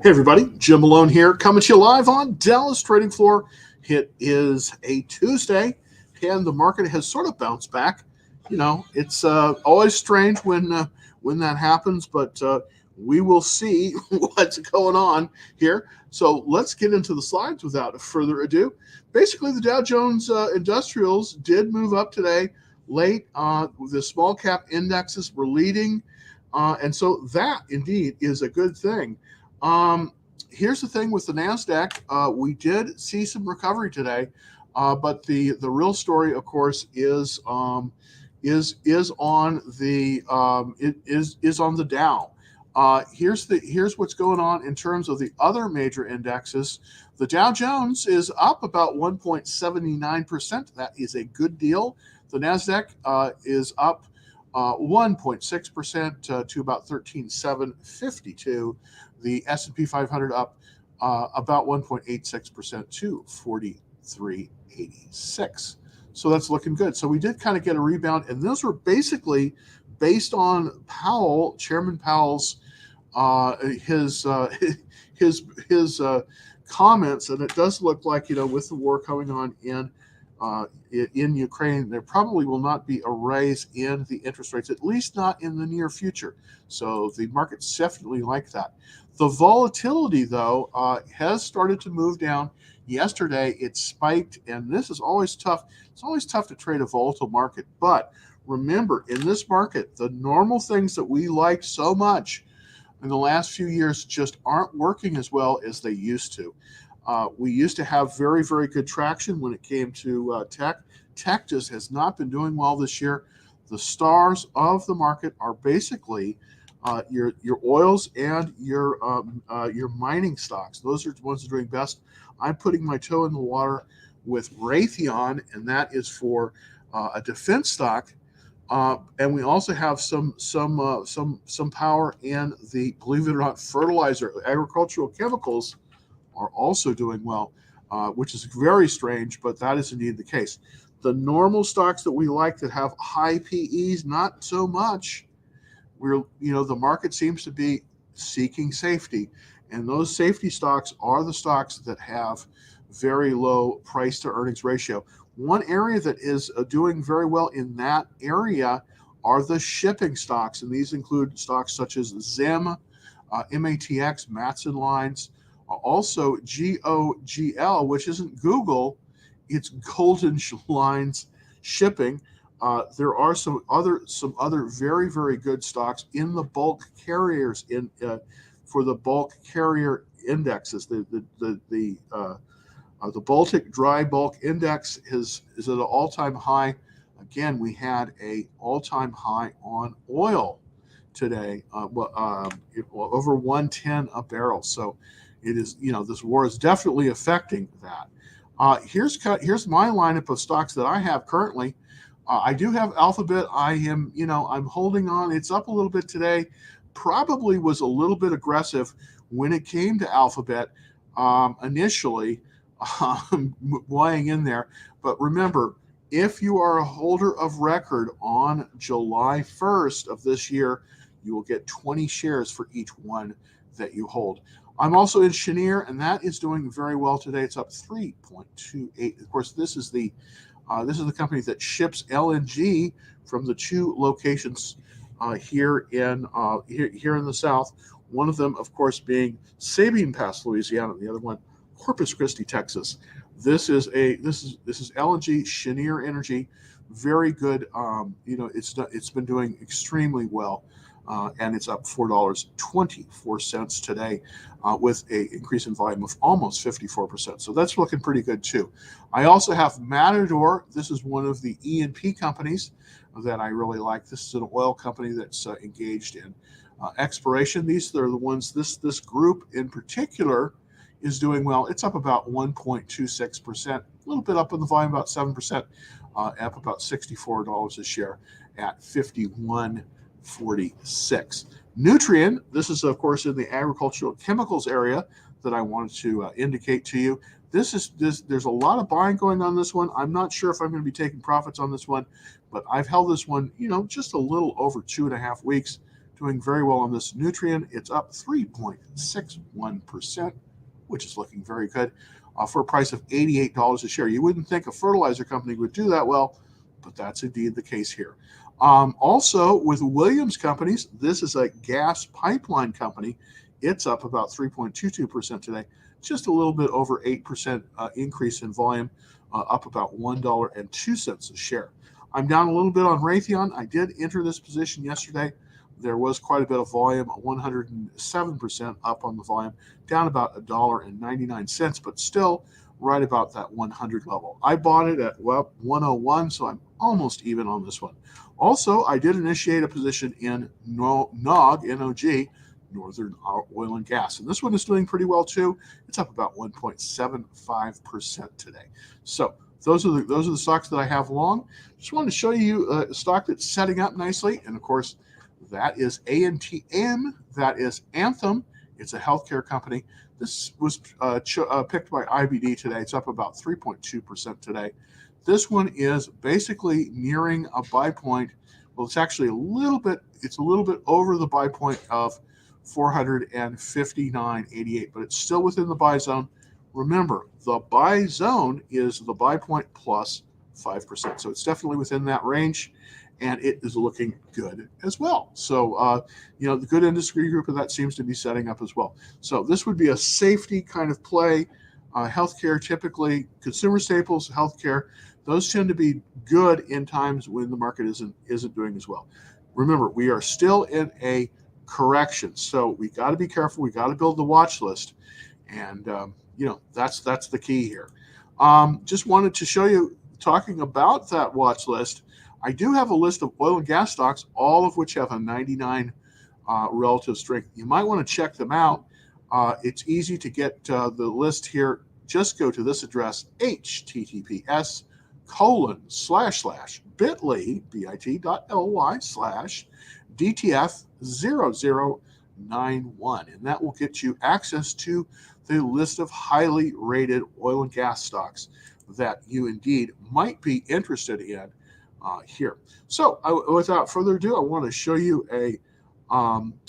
Hey everybody, Jim Malone here, coming to you live on Dallas Trading Floor. It is a Tuesday, and the market has sort of bounced back. It's always strange when that happens, but we will see what's going on here. So let's get into the slides without further ado. Basically, the Dow Jones Industrials did move up today late. The small cap indexes were leading, and so that indeed is a good thing. Here's the thing with the Nasdaq. We did see some recovery today, but the real story, of course, is on the Dow. Here's what's going on in terms of the other major indexes. The Dow Jones is up about 1.79%. That is a good deal. The Nasdaq is up 1.6% to about 13,752. The S&P 500 up about 1.86% to 4386. So that's looking good. So we did kind of get a rebound, and those were basically based on Chairman Powell's his comments, and it does look like with the war going on in Ukraine, there probably will not be a raise in the interest rates, at least not in the near future. So the markets definitely like that. The volatility, though, has started to move down. Yesterday, it spiked, and this is always tough. It's always tough to trade a volatile market. But remember, in this market, the normal things that we liked so much in the last few years just aren't working as well as they used to. We used to have very, very good traction when it came to tech. Tech just has not been doing well this year. The stars of the market are basically your oils and your mining stocks. Those are the ones that are doing best. I'm putting my toe in the water with Raytheon, and that is for a defense stock. And we also have some power in the, believe it or not, fertilizer. Agricultural chemicals are also doing well, which is very strange, but that is indeed the case. The normal stocks that we like that have high PEs, not so much. The market seems to be seeking safety, and those safety stocks are the stocks that have very low price to earnings ratio. One area that is doing very well in that area are the shipping stocks, and these include stocks such as Zim, MATX, Matson Lines, also GOGL, which isn't Google, it's Golden Lines Shipping. There are some other very, very good stocks in the bulk carriers for the bulk carrier indexes. The Baltic Dry Bulk Index is at an all-time high. Again, we had a all-time high on oil today, over 110 a barrel. So it is, this war is definitely affecting that. Here's my lineup of stocks that I have currently. I do have Alphabet. I'm holding on. It's up a little bit today. Probably was a little bit aggressive when it came to Alphabet initially, weighing in there. But remember, if you are a holder of record on July 1st of this year, you will get 20 shares for each one that you hold. I'm also in Cheniere, and that is doing very well today. It's up 3.28. Of course, this is the company that ships LNG from the two locations here in the South. One of them, of course, being Sabine Pass, Louisiana. The other one, Corpus Christi, Texas. This is LNG, Cheniere Energy, very good. It's been doing extremely well. And it's up $4.24 today with an increase in volume of almost 54%. So that's looking pretty good too. I also have Matador. This is one of the E&P companies that I really like. This is an oil company that's engaged in exploration. These are the ones, this group in particular is doing well. It's up about 1.26%, a little bit up in the volume, about 7%, up about $64 a share at 51.46. Nutrien, this is of course in the agricultural chemicals area that I wanted to indicate to you. There's a lot of buying going on this one. I'm not sure if I'm going to be taking profits on this one, but I've held this one, just a little over 2.5 weeks doing very well on this. Nutrien, it's up 3.61%, which is looking very good for a price of $88 a share. You wouldn't think a fertilizer company would do that well, but that's indeed the case here. Also, with Williams Companies, this is a gas pipeline company. It's up about 3.22% today, just a little bit over 8% increase in volume, up about $1.02 a share. I'm down a little bit on Raytheon. I did enter this position yesterday. There was quite a bit of volume, 107% up on the volume, down about $1.99, but still right about that 100 level. I bought it at 101, so I'm almost even on this one. Also, I did initiate a position in NOG, N-O-G, Northern Oil and Gas. And this one is doing pretty well too. It's up about 1.75% today. So those are the stocks that I have long. Just wanted to show you a stock that's setting up nicely. And of course, that is ANTM. That is Anthem. It's a healthcare company. This was picked by IBD today. It's up about 3.2% today. This one is basically nearing a buy point. Well, it's actually a little bit over the buy point of 459.88, but it's still within the buy zone. Remember, the buy zone is the buy point plus 5%. So it's definitely within that range, and it is looking good as well. So, the good industry group of that seems to be setting up as well. So this would be a safety kind of play. Healthcare, typically, consumer staples, healthcare, those tend to be good in times when the market isn't doing as well. Remember, we are still in a correction, so we got to be careful. We got to build the watch list, and that's the key here. Just wanted to show you, talking about that watch list, I do have a list of oil and gas stocks, all of which have a 99 relative strength. You might want to check them out. It's easy to get the list here. Just go to this address, https://bit.ly/DTF0091, and that will get you access to the list of highly rated oil and gas stocks that you indeed might be interested in here. So without further ado, I want to show you a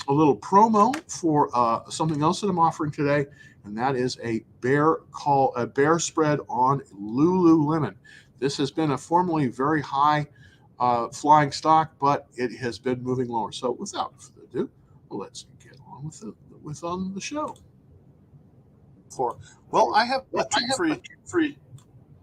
little promo for something else that I'm offering today, and that is a bear spread on Lululemon. This has been a formerly very high flying stock, but it has been moving lower. So without further ado, let's get on with the show. I have a tip for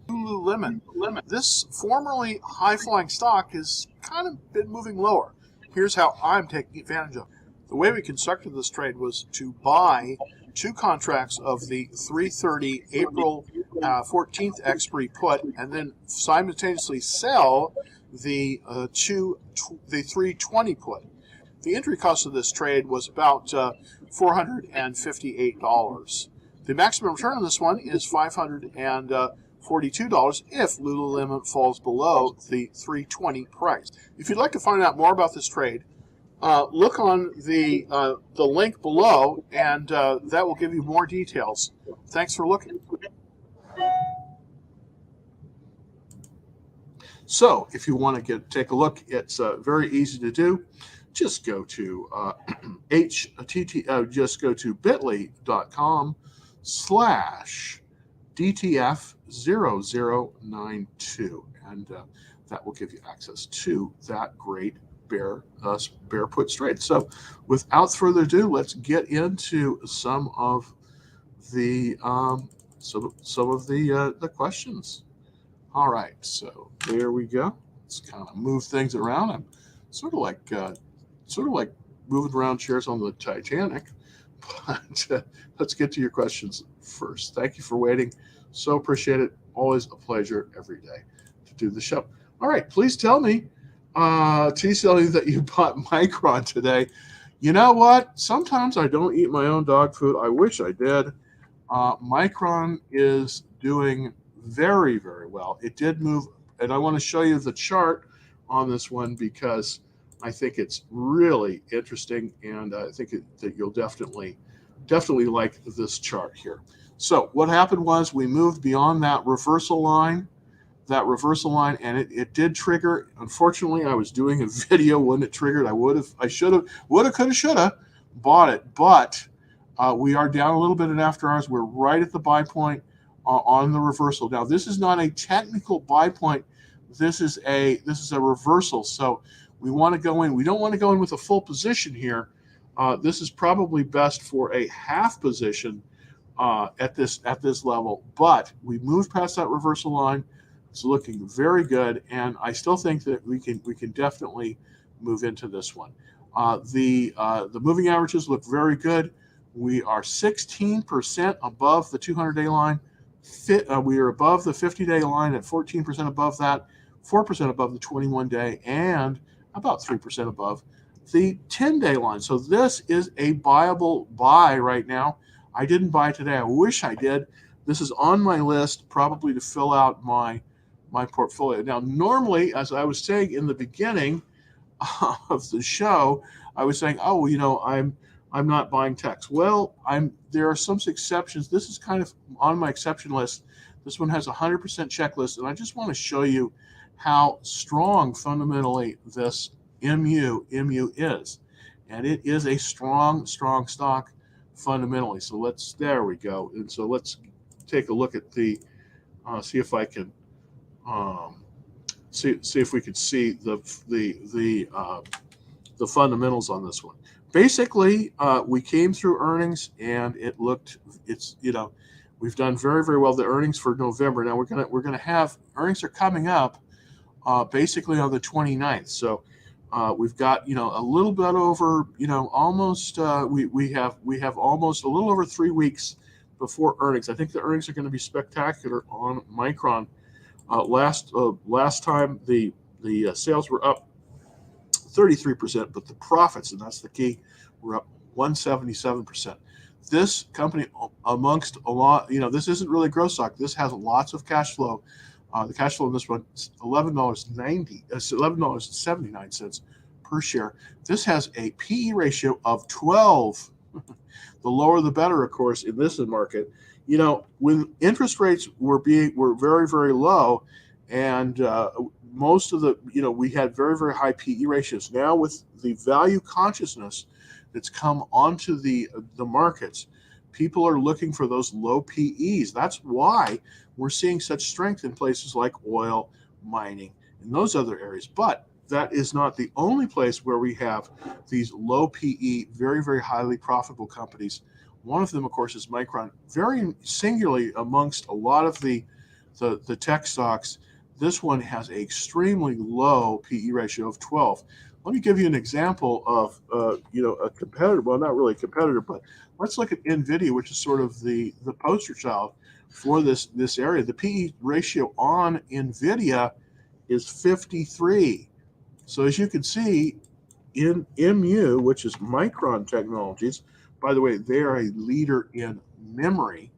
Lululemon. This formerly high-flying stock has kind of been moving lower. Here's how I'm taking advantage of it. The way we constructed this trade was to buy 2 contracts of the 330 April 14th expiry put, and then simultaneously sell the 320 put. The entry cost of this trade was about $458. The maximum return on this one is $542 if Lululemon falls below the 320 price. If you'd like to find out more about this trade, look on the link below, and that will give you more details. Thanks for looking. So, if you want to take a look, it's very easy to do. Just go to just go to bit.ly/DTF0092, and that will give you access to that great bear put trade. So, without further ado, let's get into some of the the questions. All right, so there we go. Let's kind of move things around. I'm sort of like moving around chairs on the Titanic. But let's get to your questions first. Thank you for waiting. So appreciate it. Always a pleasure every day to do the show. All right, please tell me that you bought Micron today. You know what? Sometimes I don't eat my own dog food. I wish I did. Micron is doing very, very well. It did move, and I want to show you the chart on this one because I think it's really interesting, and I think that you'll definitely like this chart here. So what happened was we moved beyond that reversal line that reversal line, and it did trigger. Unfortunately, I was doing a video when it triggered. I should have, would have, could have, should have bought it, but we are down a little bit in after hours. We're right at the buy point on the reversal. Now, this is not a technical buy point. This is a reversal. So we want to go in. We don't want to go in with a full position here. This is probably best for a half position at this level. But we moved past that reversal line. It's looking very good, and I still think that we can definitely move into this one. The moving averages look very good. We are 16% above the 200-day line. We are above the 50-day line at 14% above that, 4% above the 21-day, and about 3% above the 10-day line. So this is a buyable buy right now. I didn't buy today. I wish I did. This is on my list probably to fill out my portfolio. Now, normally, as I was saying in the beginning of the show, I was saying, oh, I'm not buying techs. Well, there are some exceptions. This is kind of on my exception list. This one has a 100% checklist, and I just want to show you how strong fundamentally this MU is. And it is a strong stock fundamentally. So there we go. And so let's take a look at the, see if I can, see if we could see the fundamentals on this one. Basically, we came through earnings, and we've done very, very well. The earnings for November. Now we're gonna have earnings are coming up, basically on the 29th. So we've got a little bit over almost we have almost a little over 3 weeks before earnings. I think the earnings are going to be spectacular on Micron. Last time the sales were up 33%, but the profits, and that's the key, were up 177%. This company, amongst a lot, this isn't really growth stock. This has lots of cash flow. The cash flow in this one is $11.79 per share. This has a PE ratio of 12. The lower the better, of course, in this market. When interest rates were very, very low, and most of we had very, very high PE ratios. Now with the value consciousness that's come onto the markets, people are looking for those low PEs. That's why we're seeing such strength in places like oil, mining, and those other areas. But that is not the only place where we have these low PE, very, very highly profitable companies. One of them, of course, is Micron. Very singularly amongst a lot of the tech stocks, this one has an extremely low PE ratio of 12. Let me give you an example of a competitor. Well, not really a competitor, but let's look at NVIDIA, which is sort of the poster child for this area. The PE ratio on NVIDIA is 53. So as you can see, in MU, which is Micron Technologies, by the way, they are a leader in memory.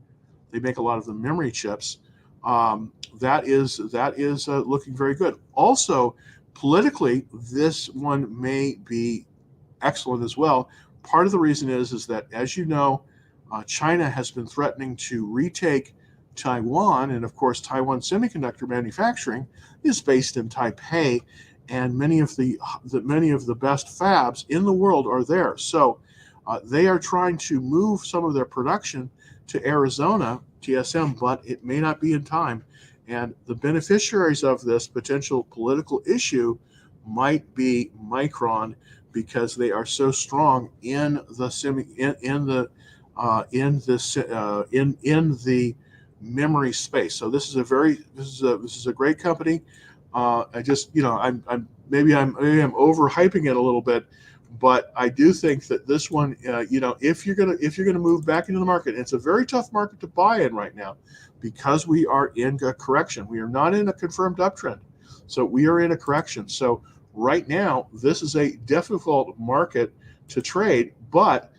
They make a lot of the memory chips. That is looking very good. Also, politically, this one may be excellent as well. Part of the reason is that, as you know, China has been threatening to retake Taiwan, and of course, Taiwan semiconductor manufacturing is based in Taipei, and many of the best fabs in the world are there. So they are trying to move some of their production to Arizona, TSM, but it may not be in time. And the beneficiaries of this potential political issue might be Micron, because they are so strong in the memory space. So this is a great company. I just I'm overhyping it a little bit, but I do think that this one, if you're gonna move back into the market, it's a very tough market to buy in right now, because we are in a correction. We are not in a confirmed uptrend, so we are in a correction. So right now, this is a difficult market to trade, but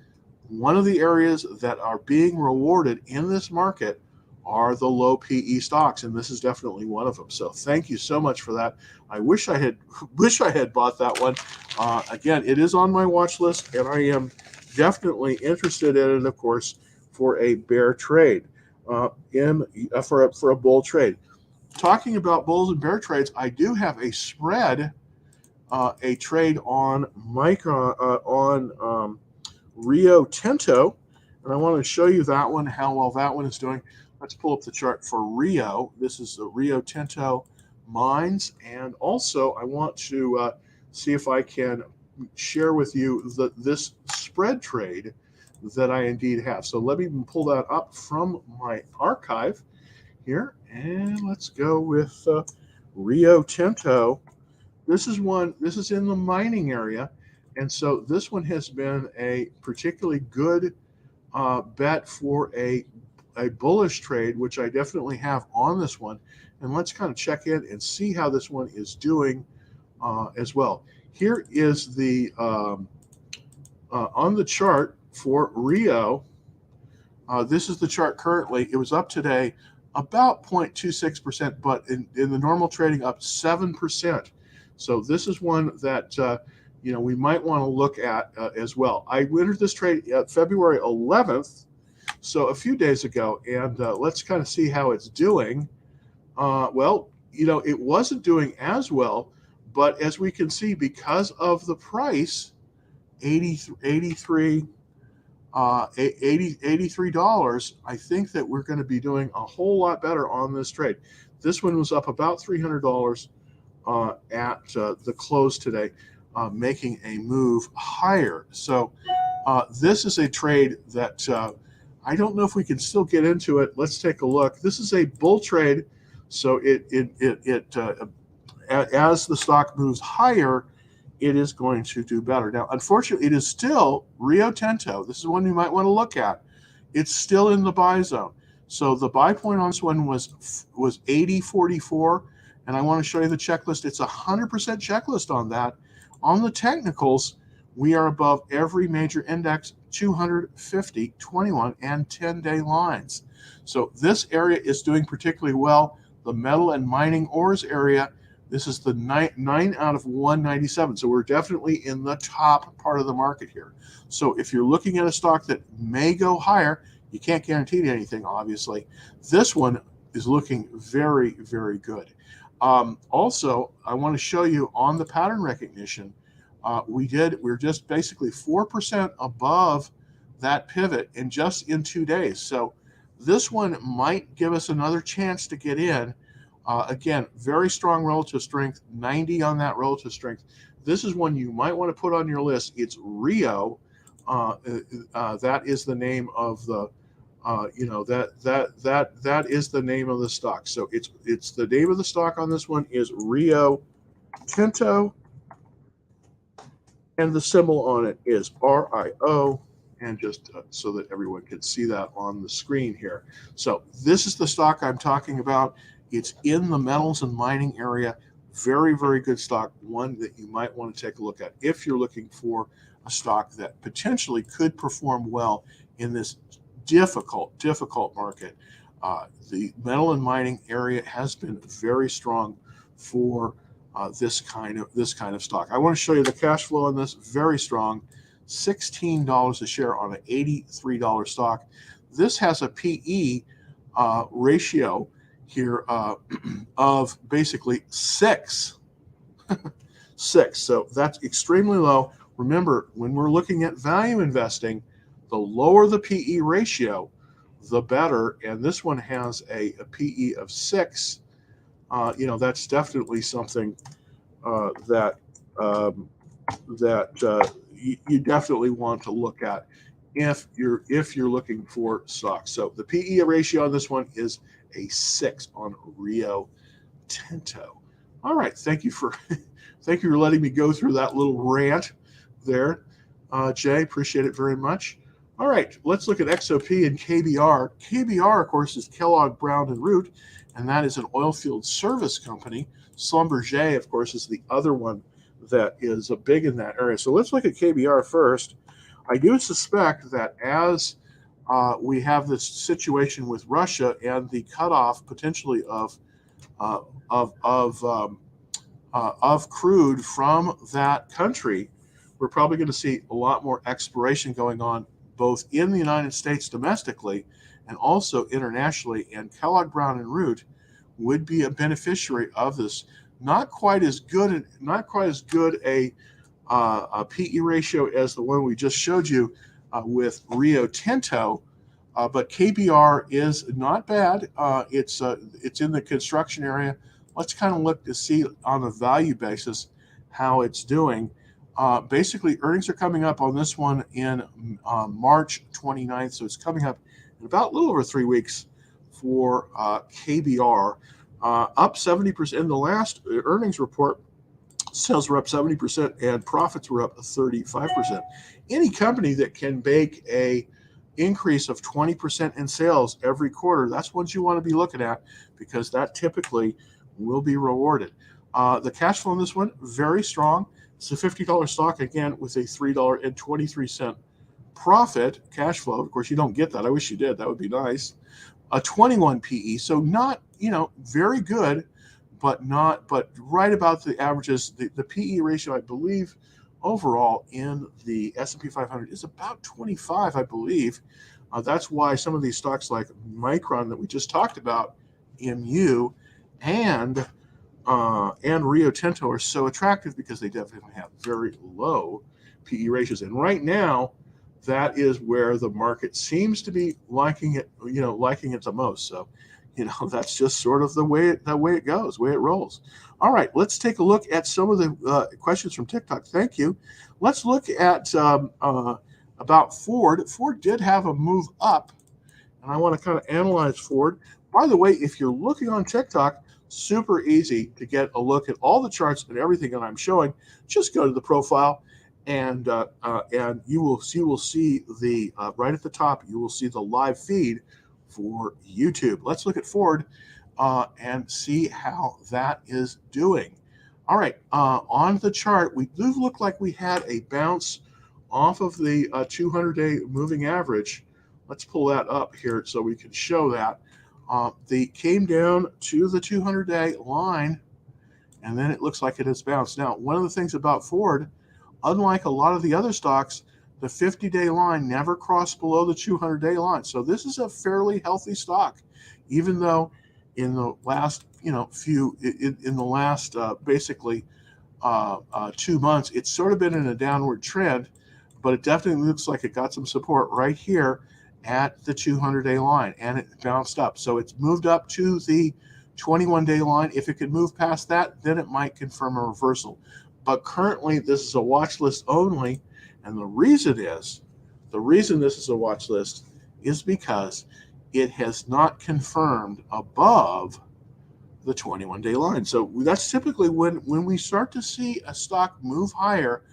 one of the areas that are being rewarded in this market are the low PE stocks, and this is definitely one of them. So thank you so much for that. I wish I had bought that one. Again, it is on my watch list, and I am definitely interested in it, of course, for a bear trade, for a bull trade. talking about bulls and bear trades, I do have a spread, a trade on Rio Tinto, and I want to show you that one, how well that one is doing. Let's pull up the chart for Rio. This is the Rio Tinto mines, and also I want to see if I can share with you this spread trade that I indeed have. So let me pull that up from my archive here, and let's go with Rio Tinto. This is in the mining area, and so this one has been a particularly good bet for a bullish trade, which I definitely have on this one. And let's kind of check in and see how this one is doing as well. Here is the on the chart for Rio. This is the chart currently. It was up today about 0.26%, but in the normal trading up 7%. So this is one that we might want to look at as well. I entered this trade at February 11th, so a few days ago, and let's kind of see how it's doing. Well, it wasn't doing as well, but as we can see, because of the price, $83, I think that we're going to be doing a whole lot better on this trade. This one was up about $300 at the close today, making a move higher. So this is a trade that I don't know if we can still get into it. Let's take a look. This is a bull trade, so as the stock moves higher, it is going to do better. Now, unfortunately, it is still Rio Tinto. This is one you might want to look at. It's still in the buy zone. So the buy point on this one was 80.44, and I want to show you the checklist. It's 100% checklist on that. On the technicals, we are above every major index, 250, 21, and 10-day lines. So this area is doing particularly well. The metal and mining ores area, this is the 9 out of 197. So we're definitely in the top part of the market here. So if you're looking at a stock that may go higher, you can't guarantee anything, obviously. This one is looking very, very good. Also, I want to show you on the pattern recognition, we're just basically 4% above that pivot in 2 days. So this one might give us another chance to get in. Again, very strong relative strength, 90 on that relative strength. This is one you might want to put on your list. It's Rio. That is the name of the, that is the name of the stock. So it's the name of the stock on this one is Rio Tinto, and the symbol on it is RIO. And just so that everyone can see that on the screen here. So this is the stock I'm talking about. It's in the metals and mining area. Very, very good stock. One that you might want to take a look at if you're looking for a stock that potentially could perform well in this difficult market. The metal and mining area has been very strong for this kind of stock. I want to show you the cash flow on this. Very strong. $16 a share on an $83 stock. This has a PE ratio here of basically 6. 6. So that's extremely low. Remember, when we're looking at value investing, the lower the PE ratio, the better. And this one has a PE of 6. That's definitely something that you definitely want to look at if you're looking for stocks. So the PE ratio on this one is a 6 on Rio Tinto. All right, thank you for letting me go through that little rant there, Jay. Appreciate it very much. All right, let's look at XOP and KBR. KBR, of course, is Kellogg Brown and Root, and that is an oil field service company. Schlumberger, of course, is the other one that is big in that area. So let's look at KBR first. I do suspect that as we have this situation with Russia and the cutoff potentially of crude from that country, we're probably going to see a lot more exploration going on both in the United States domestically and also internationally. And Kellogg Brown and Root, would be a beneficiary of this. Not quite as good a PE ratio as the one we just showed you with Rio Tinto, but KBR is not bad. It's in the construction area. Let's kind of look to see on a value basis how it's doing. Basically, earnings are coming up on this one in March 29th, so it's coming up in about a little over 3 weeks for KBR. Up 70% in the last earnings report. Sales were up 70% and profits were up 35%. Any company that can bake a increase of 20% in sales every quarter, that's what you want to be looking at, because that typically will be rewarded. The cash flow in this one, very strong. It's a $50 stock, again, with a $3.23 profit cash flow. Of course, you don't get that. I wish you did. That would be nice. A 21 PE, so not, very good, but right about the averages. The PE ratio, I believe, overall in the S&P 500 is about 25, I believe. That's why some of these stocks like Micron that we just talked about, MU, and Rio Tinto are so attractive, because they definitely have very low PE ratios. And right now, that is where the market seems to be liking it the most. So, that's just sort of the way it goes, the way it rolls. All right, let's take a look at some of the questions from TikTok. Thank you. Let's look at about Ford. Ford did have a move up, and I want to kind of analyze Ford. By the way, if you're looking on TikTok, super easy to get a look at all the charts and everything that I'm showing. Just go to the profile, and you will see the right at the top. You will see the live feed for YouTube. Let's look at Ford and see how that is doing. All right, on the chart, we do look like we had a bounce off of the 200-day moving average. Let's pull that up here so we can show that. They came down to the 200-day line, and then it looks like it has bounced. Now, one of the things about Ford, unlike a lot of the other stocks, the 50-day line never crossed below the 200-day line. So this is a fairly healthy stock, even though in the last, basically 2 months, it's sort of been in a downward trend, but it definitely looks like it got some support right here at the 200-day line, and it bounced up. So it's moved up to the 21-day line. If it could move past that, then it might confirm a reversal. But currently, this is a watch list only. And the reason this is a watch list is because it has not confirmed above the 21-day line. So that's typically when we start to see a stock move higher,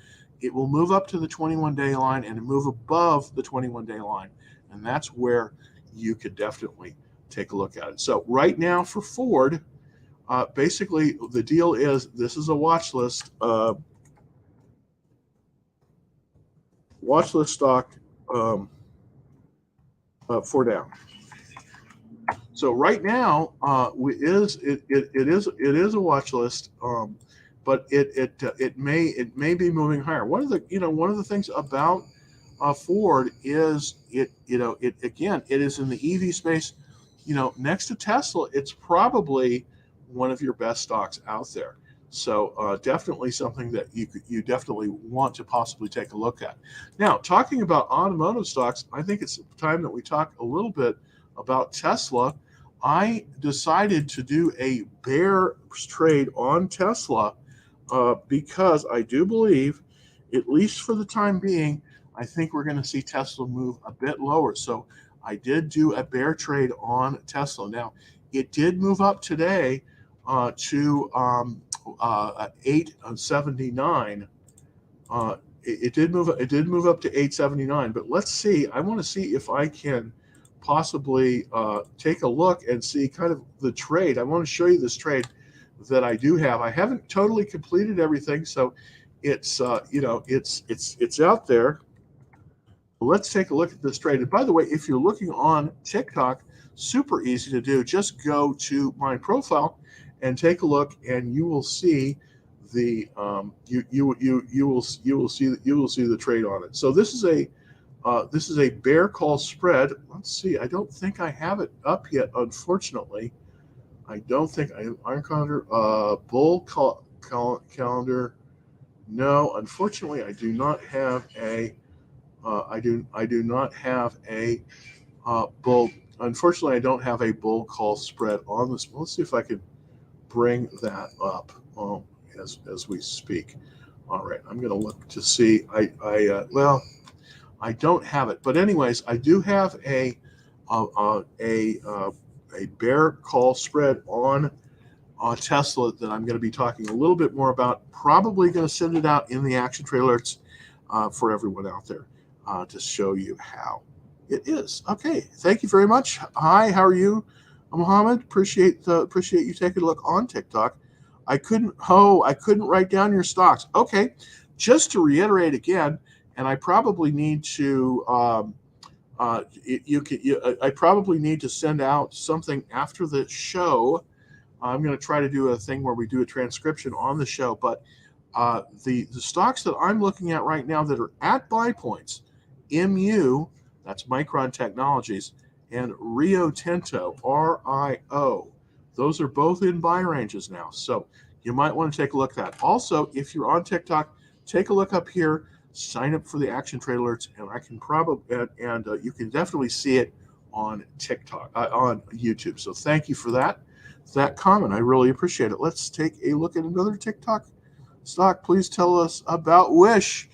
it will move up to the 21-day line and move above the 21-day line. And that's where you could definitely take a look at it. So right now for Ford, basically the deal is this is a watch list. Watch list stock for now. So right now, it is a watch list, but it may be moving higher. One of the things about Ford is it is in the EV space. Next to Tesla, it's probably one of your best stocks out there. So definitely something that you definitely want to possibly take a look at. Now, talking about automotive stocks, I think it's time that we talk a little bit about Tesla. I decided to do a bear trade on Tesla because I do believe, at least for the time being, I think we're going to see Tesla move a bit lower. So I did do a bear trade on Tesla. Now, it did move up today to 879. It did move up to 879. But let's see. I want to see if I can possibly take a look and see kind of the trade. I want to show you this trade that I do have. I haven't totally completed everything, so it's it's out there. Let's take a look at this trade. And by the way, if you're looking on TikTok, super easy to do. Just go to my profile and take a look, and you will see the you will see the trade on it. So this is a bear call spread. Let's see. I don't think I have it up yet, unfortunately. I don't think Iron Calendar, calendar. No, unfortunately, I do not have a. I do not have a bull. Unfortunately, I don't have a bull call spread on this. Let's see if I can bring that up as we speak. All right, I'm going to look to see. Well, I don't have it, but anyways, I do have a bear call spread on Tesla that I'm going to be talking a little bit more about. Probably going to send it out in the action trailers for everyone out there to show you how it is. Okay, thank you very much. Hi, how are you, Mohammed? Appreciate you taking a look on TikTok. I couldn't write down your stocks. Okay, just to reiterate again, and I probably need to I probably need to send out something after the show. I'm going to try to do a thing where we do a transcription on the show, but the stocks that I'm looking at right now that are at buy points, MU, that's Micron Technologies, and Rio Tinto, RIO. Those are both in buy ranges now, so you might want to take a look at that. Also, if you're on TikTok, take a look up here, sign up for the action trade alerts, and I can probably you can definitely see it on TikTok, on YouTube. So thank you for that comment. I really appreciate it. Let's take a look at another TikTok stock. Please tell us about Wish.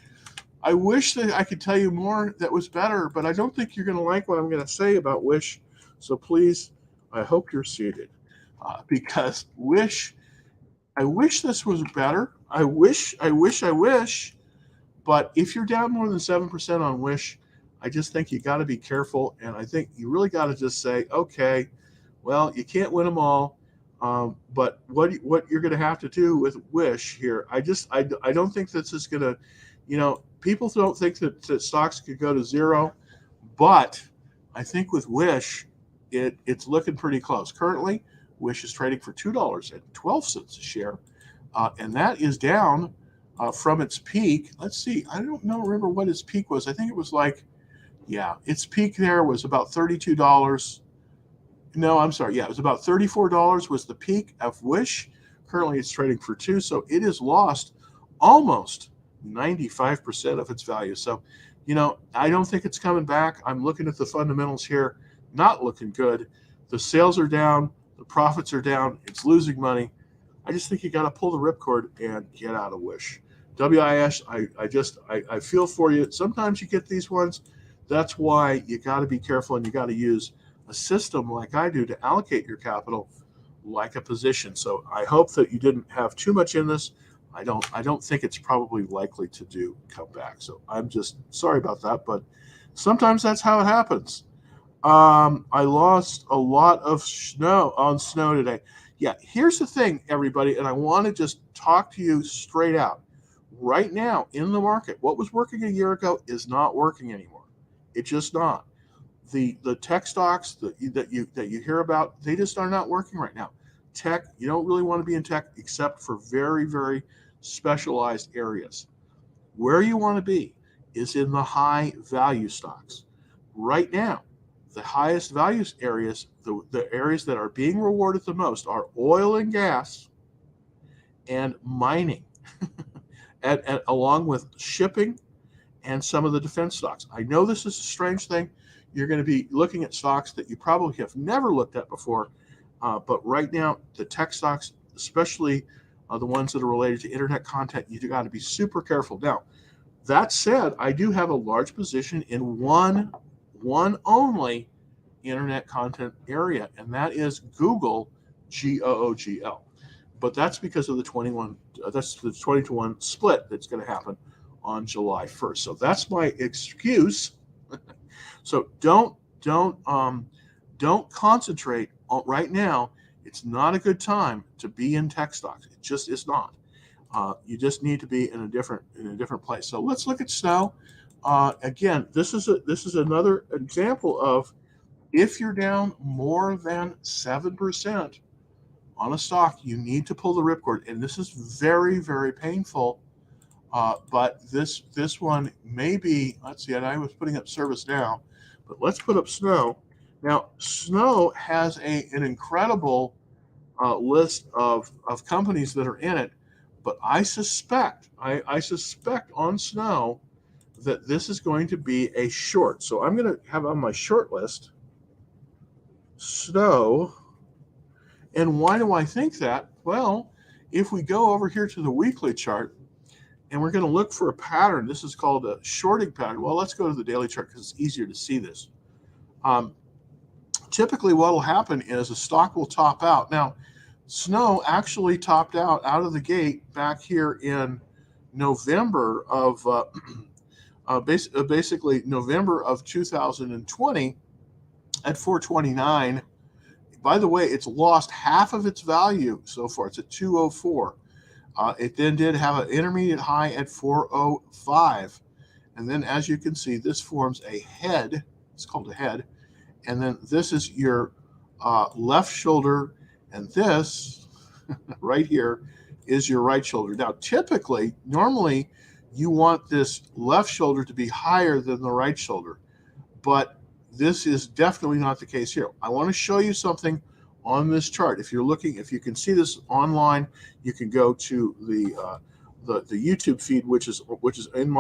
I wish that I could tell you more that was better, but I don't think you're going to like what I'm going to say about Wish. So please, I hope you're seated because Wish. I wish this was better. I wish. But if you're down more than 7% on Wish, I just think you got to be careful, and I think you really got to just say, okay, well, you can't win them all. But what you're going to have to do with Wish here, I don't think this is going to, people don't think that stocks could go to zero, but I think with Wish, it's looking pretty close. Currently, Wish is trading for $2.12 a share, and that is down from its peak. Let's see, I don't remember what its peak was. I think it was its peak there was about $32. No, I'm sorry. Yeah, it was about $34 was the peak of Wish. Currently, it's trading for $2, so it has lost almost 95% of its value. So, I don't think it's coming back. I'm looking at the fundamentals here, not looking good. The sales are down, the profits are down, it's losing money. I just think you got to pull the ripcord and get out of Wish. WIS, I feel for you. Sometimes you get these ones. That's why you got to be careful and you got to use a system like I do to allocate your capital like a position. So I hope that you didn't have too much in this. I don't think it's probably likely to come back. So I'm just sorry about that, but sometimes that's how it happens. I lost a lot of snow today. Yeah, here's the thing, everybody, and I want to just talk to you straight out. Right now in the market, what was working a year ago is not working anymore. It's just not. The tech stocks that you hear about, they just are not working right now. Tech, you don't really want to be in tech except for very, very specialized areas. Where you want to be is in the high value stocks. Right now, the highest value areas, the areas that are being rewarded the most are oil and gas and mining, and along with shipping and some of the defense stocks. I know this is a strange thing. You're going to be looking at stocks that you probably have never looked at before. But right now, the tech stocks, especially the ones that are related to internet content, you got to be super careful. Now, that said, I do have a large position in one only internet content area, and that is Google, GOOGL. But that's because of the 20-to-1 split that's going to happen on July 1st. So that's my excuse. So don't concentrate right now. It's not a good time to be in tech stocks. It just is not. You just need to be in a different place. So let's look at snow. Again, this is another example of if you're down more than 7% on a stock, you need to pull the ripcord, and this is very, very painful. But this one may be. Let's see. And I was putting up service now, but let's put up snow. Now, snow has an incredible list of companies that are in it, but I suspect on Snow that this is going to be a short. So I'm going to have on my short list Snow. And why do I think that? Well, if we go over here to the weekly chart and we're going to look for a pattern, this is called a shorting pattern. Well, let's go to the daily chart because it's easier to see this. Typically what will happen is a stock will top out. Now, Snow actually topped out of the gate back here in November of basically November of 2020 at 429. By the way, it's lost half of its value so far. It's at 204. It then did have an intermediate high at 405. And then as you can see, this forms a head. It's called a head. And then this is your left shoulder. And this right here is your right shoulder. Now, typically, normally, you want this left shoulder to be higher than the right shoulder. But this is definitely not the case here. I want to show you something on this chart. If you can see this online, you can go to the YouTube feed, which is in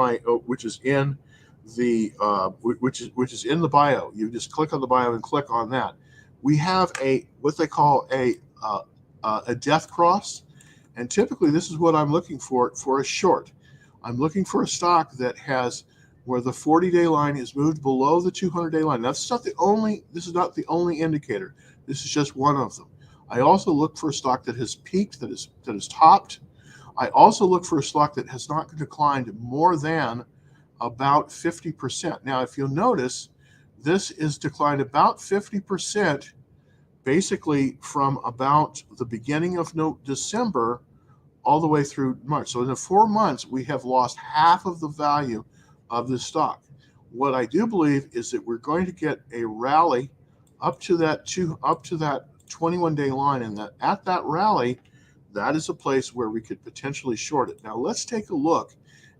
the bio. You just click on the bio and click on that. We have what they call a death cross, and typically this is what I'm looking for a short. I'm looking for a stock that has where the 40-day line is moved below the 200-day line. This is not the only indicator. This is just one of them. I also look for a stock that has peaked, that is topped. I also look for a stock that has not declined more than about 50%. Now, if you'll notice, this is declined about 50%, basically from about the beginning of December all the way through March. So in the 4 months, we have lost half of the value of this stock. What I do believe is that we're going to get a rally up to that 21-day line, and that at that rally, that is a place where we could potentially short it. Now let's take a look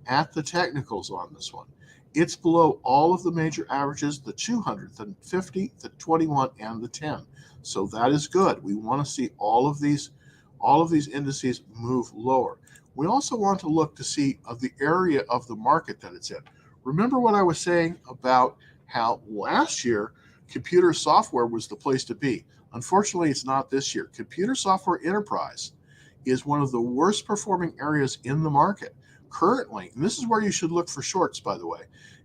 at the technicals on this one. It's below all of the major averages, the 200, the 50, the 21, and the 10. So that is good. We want to see all of these indices move lower. We also want to look to see the area of the market that it's in. Remember what I was saying about how last year computer software was the place to be. Unfortunately, it's not this year. Computer software enterprise is one of the worst performing areas in the market. Currently, and this is where you should look for shorts, by the way,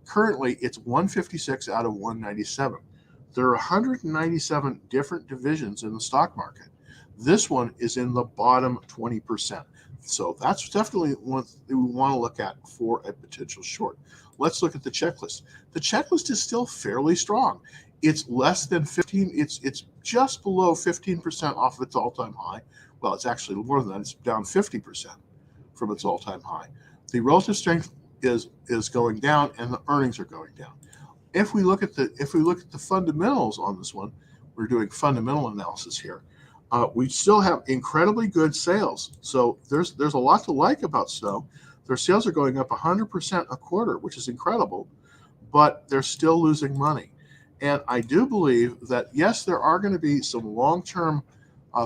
currently it's 156 out of 197. There are 197 different divisions in the stock market. This one is in the bottom 20%. So that's definitely one we want to look at for a potential short. Let's look at the checklist. The checklist is still fairly strong. It's less than 15. It's just below 15% off of its all-time high. Well, it's actually more than that. It's down 50% from its all-time high. The relative strength is going down, and the earnings are going down. If we look at the fundamentals on this one, we're doing fundamental analysis here. We still have incredibly good sales. So there's a lot to like about Snow. Their sales are going up 100% a quarter, which is incredible, but they're still losing money. And I do believe that, yes, there are going to be some long-term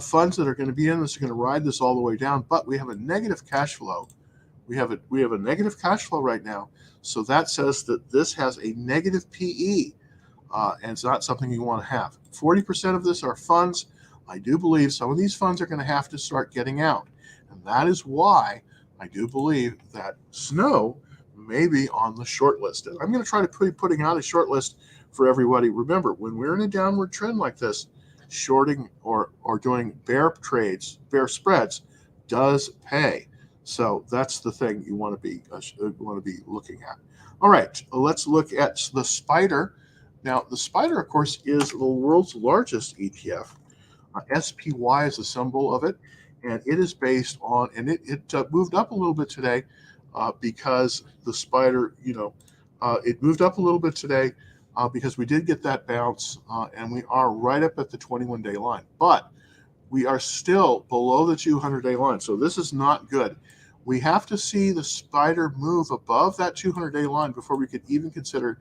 funds that are going to be in this, are going to ride this all the way down, but we have a negative cash flow. We have a negative cash flow right now. So that says that this has a negative PE, and it's not something you want to have. 40% of this are funds. I do believe some of these funds are going to have to start getting out. And that is why I do believe that Snow may be on the short list. And I'm going to try to putting out a short list for everybody. Remember, when we're in a downward trend like this, shorting or doing bear trades, bear spreads does pay. So that's the thing you want to be looking at. All right, let's look at the Spider. Now, the Spider, of course, is the world's largest ETF. SPY is a symbol of it, and it is based on, and it moved up a little bit today because the Spider, it moved up a little bit today because we did get that bounce, and we are right up at the 21-day line. But we are still below the 200-day line, so this is not good. We have to see the Spider move above that 200-day line before we could even consider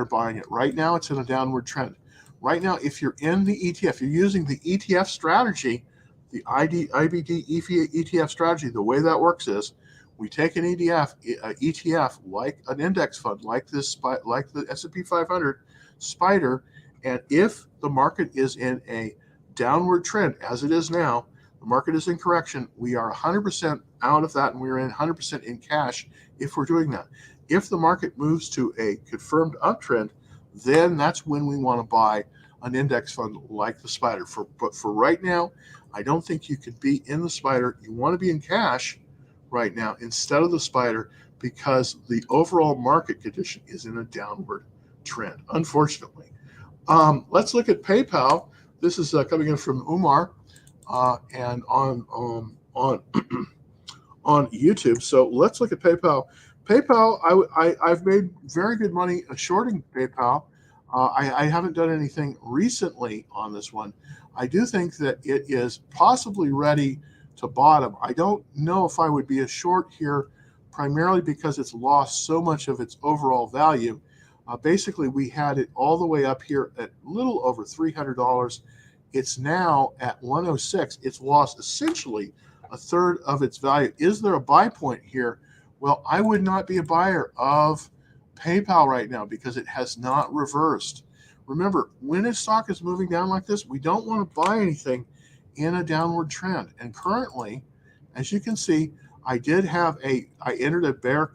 buying it. Right now, it's in a downward trend. Right now, if you're in the ETF, you're using the ETF strategy, The IBD ETF strategy, the way that works is we take an ETF like an index fund, like the S&P 500 Spider, and if the market is in a downward trend, as it is now, the market is in correction, we are 100% out of that, and we are in 100% in cash if we're doing that. If the market moves to a confirmed uptrend, then that's when we want to buy an index fund like the Spider. But for right now, I don't think you could be in the Spider. You want to be in cash right now instead of the Spider because the overall market condition is in a downward trend, unfortunately. Let's look at PayPal. This is coming in from Umar and on on YouTube. So let's look at PayPal. PayPal, I've made very good money shorting PayPal. I haven't done anything recently on this one. I do think that it is possibly ready to bottom. I don't know if I would be a short here, primarily because it's lost so much of its overall value. Basically, we had it all the way up here at a little over $300. It's now at 106. It's lost essentially a third of its value. Is there a buy point here? Well, I would not be a buyer of PayPal right now because it has not reversed. Remember, when a stock is moving down like this, we don't want to buy anything in a downward trend. And currently, as you can see, I entered a bear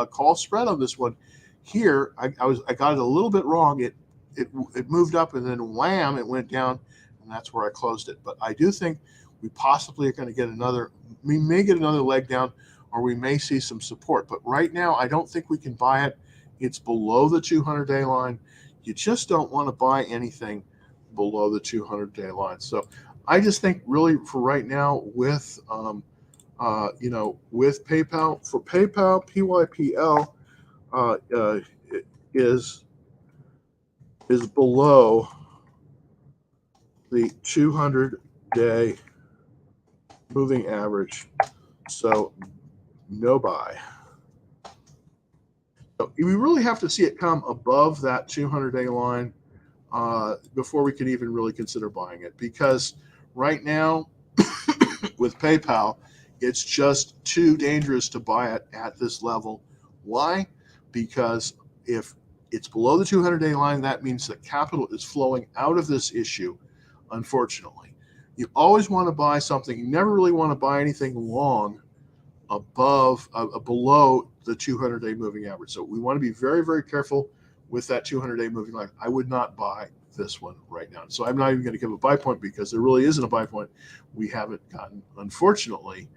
call spread on this one. Here, I got it a little bit wrong. It moved up and then wham, it went down, and that's where I closed it. But I do think we possibly are going to get we may get another leg down, or we may see some support. But right now, I don't think we can buy it. It's below the 200-day line. You just don't want to buy anything below the 200-day line. So I just think really for right now with with PayPal, for PayPal, PYPL is below the 200-day moving average. So no buy. So we really have to see it come above that 200-day line before we can even really consider buying it. Because right now, with PayPal, it's just too dangerous to buy it at this level. Why? Because if it's below the 200-day line, that means that capital is flowing out of this issue, unfortunately. You always want to buy something. You never really want to buy anything long below the 200-day moving average. So we want to be very, very careful with that 200-day moving line. I would not buy this one right now. So I'm not even going to give a buy point because there really isn't a buy point. We haven't gotten, unfortunately,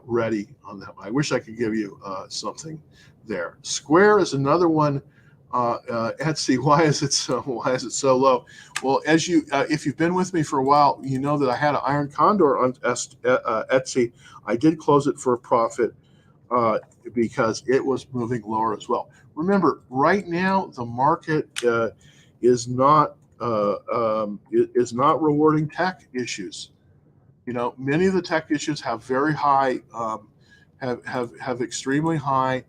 ready on that. I wish I could give you something there. Square is another one. Etsy, why is it so low? Well, if you've been with me for a while, you know that I had an iron condor on Etsy. I did close it for a profit because it was moving lower as well. Remember, right now the market is not rewarding tech issues. Many of the tech issues have very high, have extremely high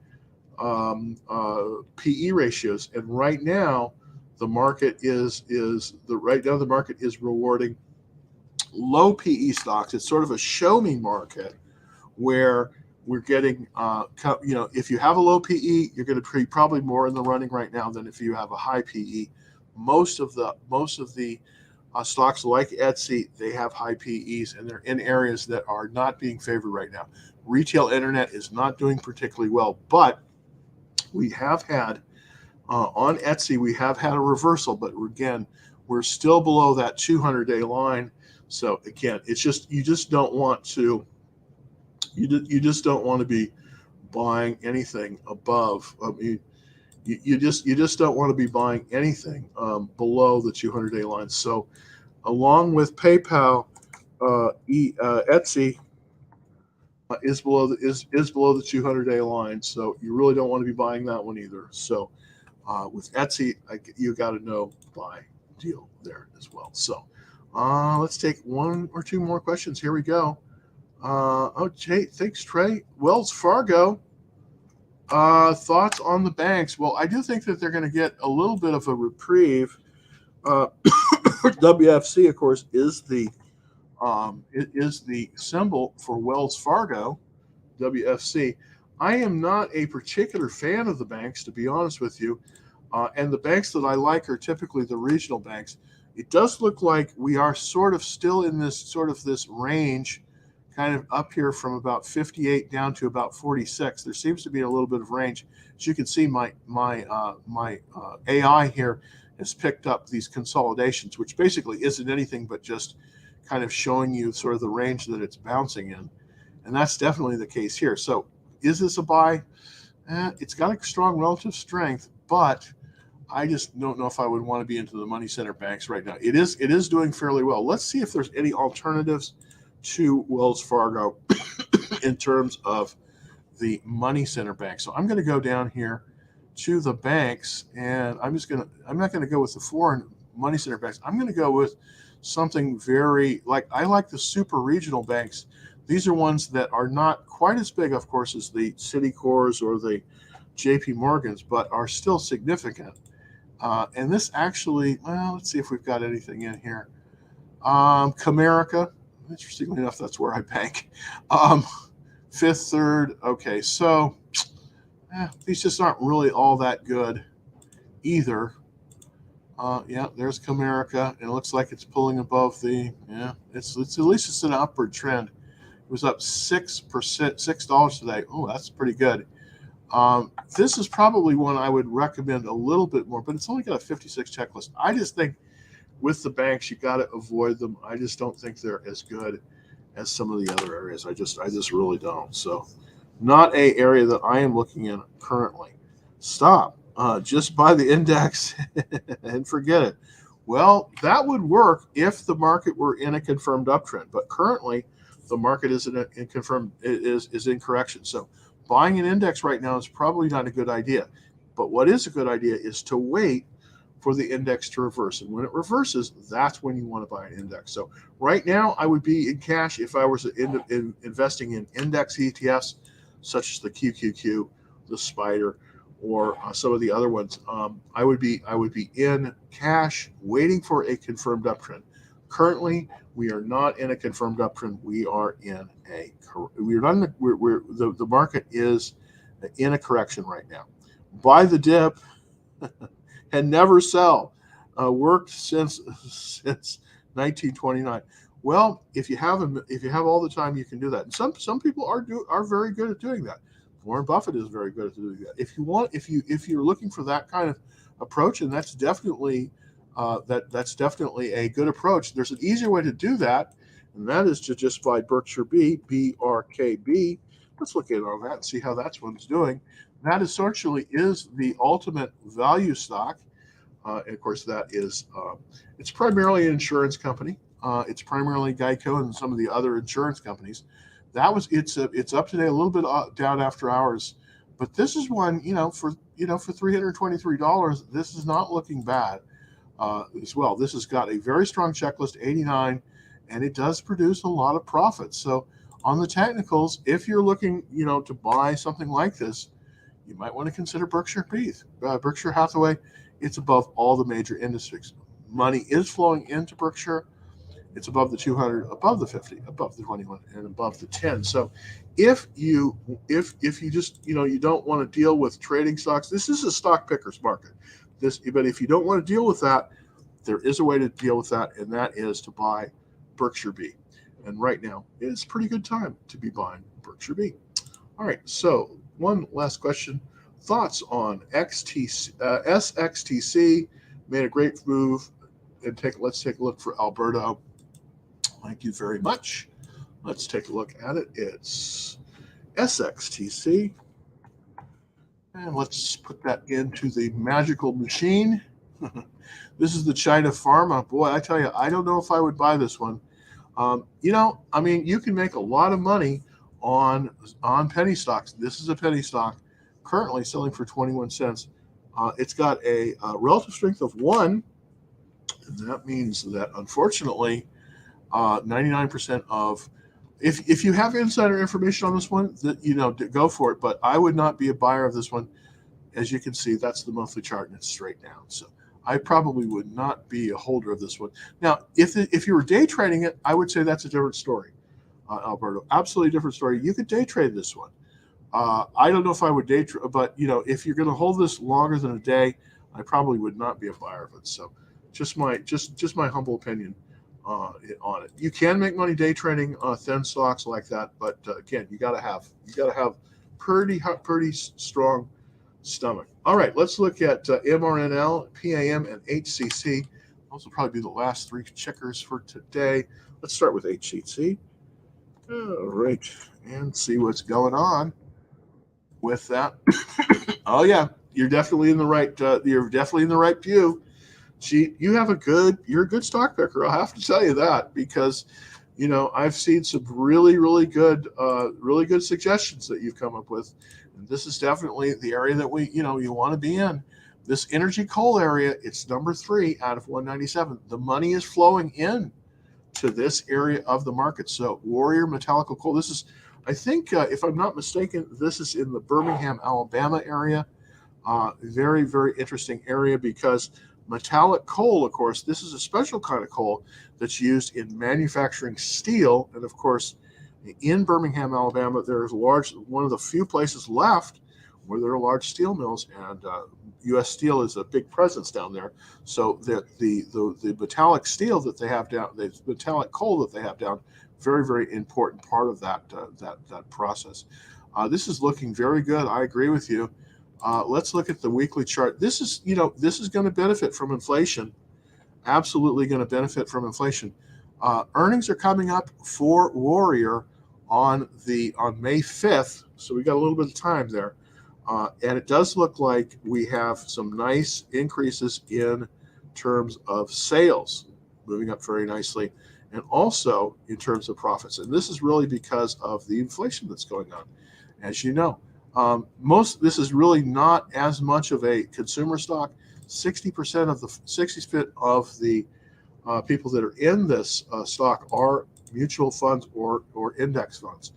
PE ratios, and right now the market is rewarding low PE stocks. It's sort of a show me market where we're getting if you have a low PE, you're going to be probably more in the running right now than if you have a high PE. Most of the stocks like Etsy, they have high PEs, and they're in areas that are not being favored right now. Retail internet is not doing particularly well, but we have had on Etsy, we have had a reversal, but again, we're still below that 200-day line. So again, it's just you just don't want to be buying anything above. You just don't want to be buying anything below the 200-day line. So along with PayPal, Etsy is below the 200-day line, so you really don't want to be buying that one either. So with Etsy, you got to know buy deal there as well. So let's take one or two more questions. Here we go. Thanks, Trey. Wells Fargo. Thoughts on the banks? Well, I do think that they're going to get a little bit of a reprieve Uh, WFC, of course, is the symbol for Wells Fargo. WFC. I am not a particular fan of the banks, to be honest with you. And the banks that I like are typically the regional banks. It does look like we are sort of still in this range, kind of up here from about 58 down to about 46. There seems to be a little bit of range. As you can see, my AI here has picked up these consolidations, which basically isn't anything but just kind of showing you sort of the range that it's bouncing in, and that's definitely the case here. So, is this a buy? It's got a strong relative strength, but I just don't know if I would want to be into the money center banks right now. It is doing fairly well. Let's see if there's any alternatives to Wells Fargo in terms of the money center bank. So I'm going to go down here to the banks, and I'm not going to go with the foreign money center banks. I'm going to go with something I like the super regional banks. These are ones that are not quite as big, of course, as the Citicorps or the JP Morgans, but are still significant. And this actually, well, let's see if we've got anything in here. Comerica, interestingly enough, that's where I bank. Fifth Third, okay, so these just aren't really all that good either. Yeah, there's Comerica, and it looks like it's pulling above it's at least it's an upward trend. It was up 6%, $6 today. Oh, that's pretty good. This is probably one I would recommend a little bit more, but it's only got a 56 checklist. I just think with the banks, you got to avoid them. I just don't think they're as good as some of the other areas. I just really don't. So, not a area that I am looking in currently. Stop. Just buy the index and forget it. Well, that would work if the market were in a confirmed uptrend, but currently the market is in correction. So buying an index right now is probably not a good idea. But what is a good idea is to wait for the index to reverse. And when it reverses, that's when you want to buy an index. So right now, I would be in cash if I was investing in index ETFs, such as the QQQ, the Spider, or some of the other ones. I would be in cash waiting for a confirmed uptrend. Currently, we are not in a confirmed uptrend. We are in the market is in a correction right now. Buy the dip and never sell. Worked since 1929. Well, if you have all the time, you can do that. And some people are very good at doing that. Warren Buffett is very good at doing that. If you're looking for that kind of approach, and that's definitely a good approach. There's an easier way to do that, and that is to just buy Berkshire BRKB. Let's look at all that and see how that one's doing. That essentially is the ultimate value stock. And of course, that is it's primarily an insurance company. It's primarily Geico and some of the other insurance companies. It's up today a little bit down after hours, but this is one for $323. This is not looking bad as well. This has got a very strong checklist, 89, and it does produce a lot of profits. So on the technicals, if you're looking to buy something like this, you might want to consider Berkshire Hathaway. It's above all the major industries. Money is flowing into Berkshire. It's above the 200, above the 50, above the 21, and above the 10. So if you just you don't want to deal with trading stocks, this is a stock picker's market. But if you don't want to deal with that, there is a way to deal with that, and that is to buy Berkshire B. And right now, it's a pretty good time to be buying Berkshire B. All right, so one last question. Thoughts on SXTC? Made a great move. And let's take a look for Alberto. Thank you very much. Let's take a look at it. It's SXTC. And let's put that into the magical machine. This is the China Pharma. Boy, I tell you, I don't know if I would buy this one. You can make a lot of money on penny stocks. This is a penny stock currently selling for 21 cents. It's got a relative strength of 1. And that means that, unfortunately, 99% of if you have insider information on this one, that go for it. But I would not be a buyer of this one. As you can see, that's the monthly chart, and it's straight down. So I probably would not be a holder of this one. Now, if you were day trading it, I would say that's a different story, Alberto. Absolutely different story. You could day trade this one. I don't know if I would day trade, but if you're going to hold this longer than a day, I probably would not be a buyer of it. So, just my humble opinion on it. You can make money day trading thin stocks like that, but again, you got to have pretty strong stomach. All right, let's look at MRNL, PAM, and HCC. Those will probably be the last three checkers for today. Let's start with HCC. All right, and see what's going on with that. Oh yeah, you're definitely in the right. You're definitely in the right view. Gee, you're a good stock picker. I'll have to tell you that, because I've seen some really good suggestions that you've come up with, and this is definitely the area that you want to be in. This energy coal area, it's number 3 out of 197. The money is flowing in to this area of the market. So Warrior Metallic Coal, this is, I think, if I'm not mistaken, this is in the Birmingham, Alabama area. Very interesting area, because metallic coal, of course, this is a special kind of coal that's used in manufacturing steel. And of course, in Birmingham, Alabama, there's one of the few places left where there are large steel mills, and U.S. Steel is a big presence down there. So the metallic steel that they have down, the metallic coal that they have down, very important part of that process. This is looking very good. I agree with you. Let's look at the weekly chart. This is going to benefit from inflation. Absolutely going to benefit from inflation. Earnings are coming up for Warrior on May 5th, so we got a little bit of time there. And it does look like we have some nice increases in terms of sales, moving up very nicely, and also in terms of profits. And this is really because of the inflation that's going on. As you know, this is really not as much of a consumer stock. 60% of the people that are in this stock are mutual funds or index funds.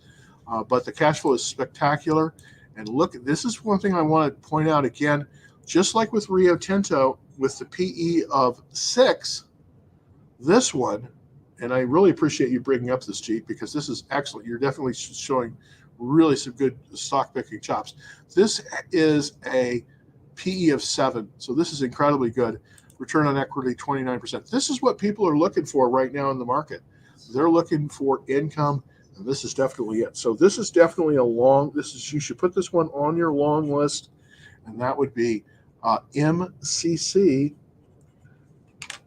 But the cash flow is spectacular. And look, this is one thing I want to point out again. Just like with Rio Tinto, with the PE of 6, this one, and I really appreciate you bringing up this, Jeet, because this is excellent. You're definitely showing really some good stock picking chops. This is a PE of 7, so this is incredibly good. Return on equity 29%. This is what people are looking for right now in the market. They're looking for income, and this is definitely it. So this is definitely you should put this one on your long list, and that would be MCC.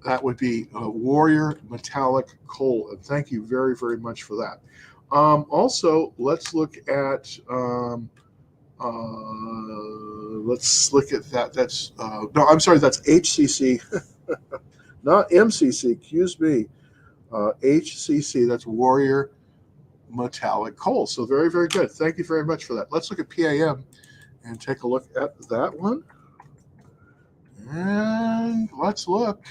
That would be Warrior Metallic Coal, and thank you very much for that. Also, let's look at that. That's no, I'm sorry, that's HCC, not MCC. Excuse me, HCC. That's Warrior Metallic Coal. So very good. Thank you very much for that. Let's look at PAM and take a look at that one. And let's look.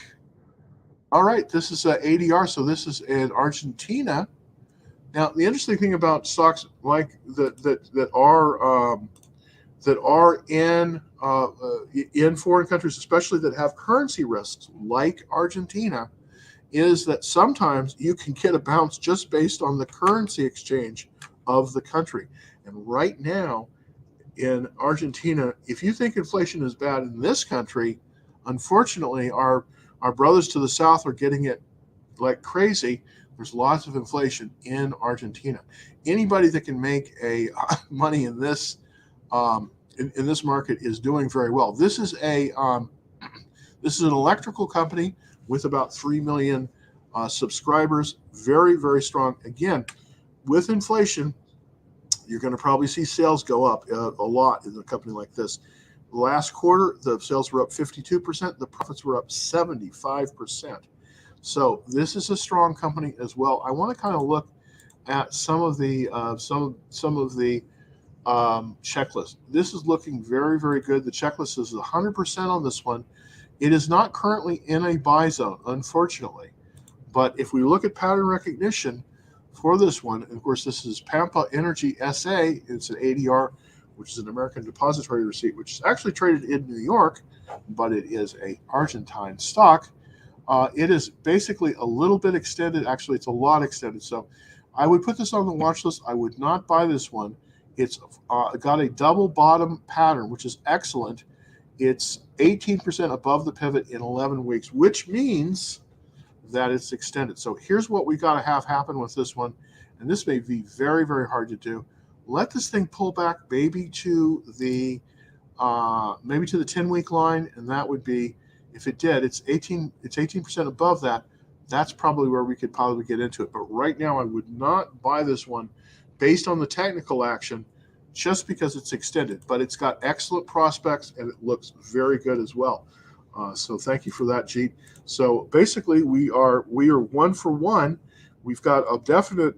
All right, this is ADR. So this is in Argentina. Now, the interesting thing about stocks like that are in foreign countries, especially that have currency risks, like Argentina, is that sometimes you can get a bounce just based on the currency exchange of the country. And right now, in Argentina, if you think inflation is bad in this country, unfortunately, our brothers to the south are getting it like crazy. There's lots of inflation in Argentina. Anybody that can make money in this in this market is doing very well. This is an electrical company with about 3 million subscribers. Very strong. Again, with inflation, you're going to probably see sales go up a lot in a company like this. Last quarter, the sales were up 52%. The profits were up 75%. So this is a strong company as well. I want to kind of look at some of the checklist. This is looking very good. The checklist is 100% on this one. It is not currently in a buy zone, unfortunately. But if we look at pattern recognition for this one, and of course this is Pampa Energy SA. It's an ADR which is an American depository receipt, which is actually traded in New York, but it is a Argentine stock. It is basically a little bit extended. Actually, it's a lot extended. So I would put this on the watch list. I would not buy this one. It's got a double bottom pattern, which is excellent. It's 18% above the pivot in 11 weeks, which means that it's extended. So here's what we got to have happen with this one. And this may be very, very hard to do. Let this thing pull back maybe to the 10-week line, and that would be, if it did, it's 18% above that. That's probably where we could probably get into it. But right now, I would not buy this one based on the technical action, just because it's extended. But it's got excellent prospects, and it looks very good as well. So thank you for that, Jeet. So basically, we are 1 for 1. We've got a definite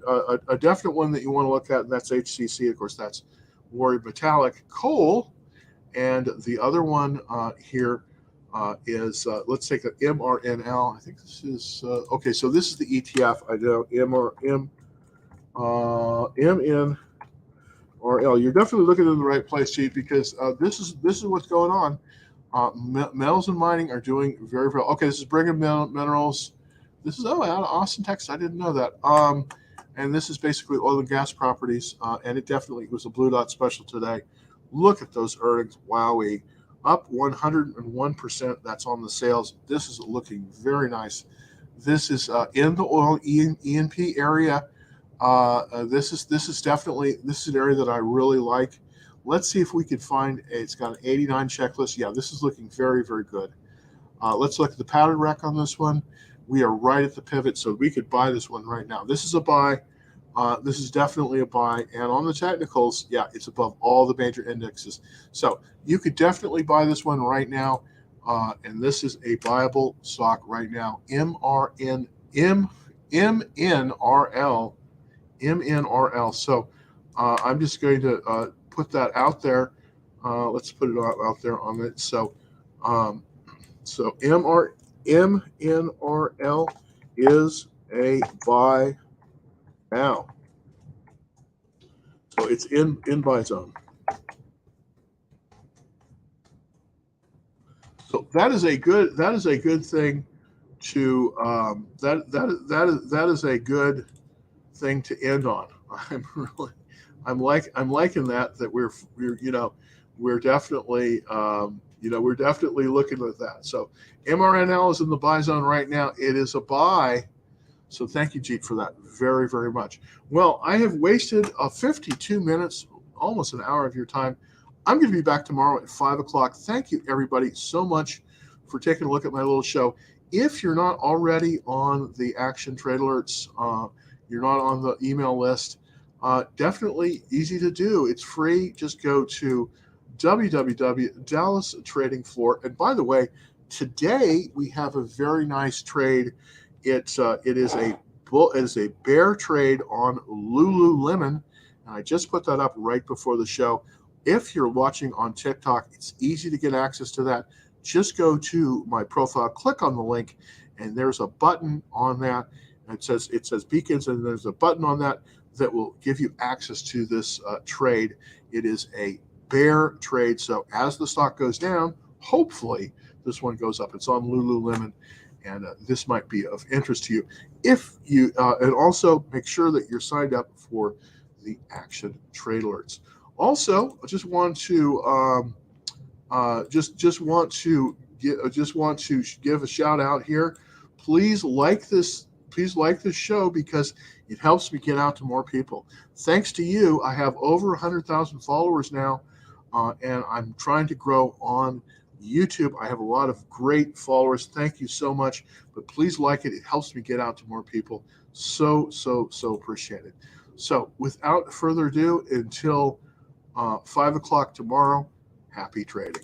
one that you want to look at, and that's HCC. Of course, that's Warrior Metallic Coal, and the other one here is let's take the MRNL. I think this is okay. So this is the ETF. I know MNRL. You're definitely looking in the right place, Chief, because this is what's going on. Metals and mining are doing very well. Okay, this is Brigham Minerals. This is out of Austin, Texas. I didn't know that. And this is basically oil and gas properties, and it definitely was a blue dot special today. Look at those earnings. Wowee. Up 101%. That's on the sales. This is looking very nice. This is in the oil E&P area. This is definitely an area that I really like. Let's see if we can find it's got an 89 checklist. Yeah, this is looking very, very good. Let's look at the pattern rec on this one. We are right at the pivot, so we could buy this one right now. This is a buy. This is definitely a buy. And on the technicals, yeah, it's above all the major indexes. So you could definitely buy this one right now. And this is a buyable stock right now. MNRL. So I'm just going to put that out there. Let's put it out there on it. So MNRL is a buy now. So it's in buy zone. So that is a good thing to that is a good thing to end on. I'm liking that we're definitely we're definitely looking at that. So MRNL is in the buy zone right now. It is a buy. So thank you, Jeet, for that very, very much. Well, I have wasted 52 minutes, almost an hour of your time. I'm going to be back tomorrow at 5 o'clock. Thank you, everybody, so much for taking a look at my little show. If you're not already on the Action Trade Alerts, you're not on the email list, definitely easy to do. It's free. Just go to www.Dallas Trading Floor. And by the way, today we have a very nice trade. It is a bear trade on Lululemon, and I just put that up right before the show. If you're watching on TikTok, it's easy to get access to that. Just go to my profile, click on the link, and there's a button on that. And it says beacons, and there's a button on that will give you access to this trade. It is a bear trade, so as the stock goes down, hopefully this one goes up. It's on Lululemon. And this might be of interest to you. If you and also make sure that you're signed up for the Action Trade Alerts. Also, I just want to give a shout out here. Please like this show because it helps me get out to more people. Thanks to you, I have over 100,000 followers now, and I'm trying to grow on YouTube. I have a lot of great followers. Thank you so much. But please like it. It helps me get out to more people. So appreciate it. So without further ado, until 5 o'clock tomorrow, happy trading.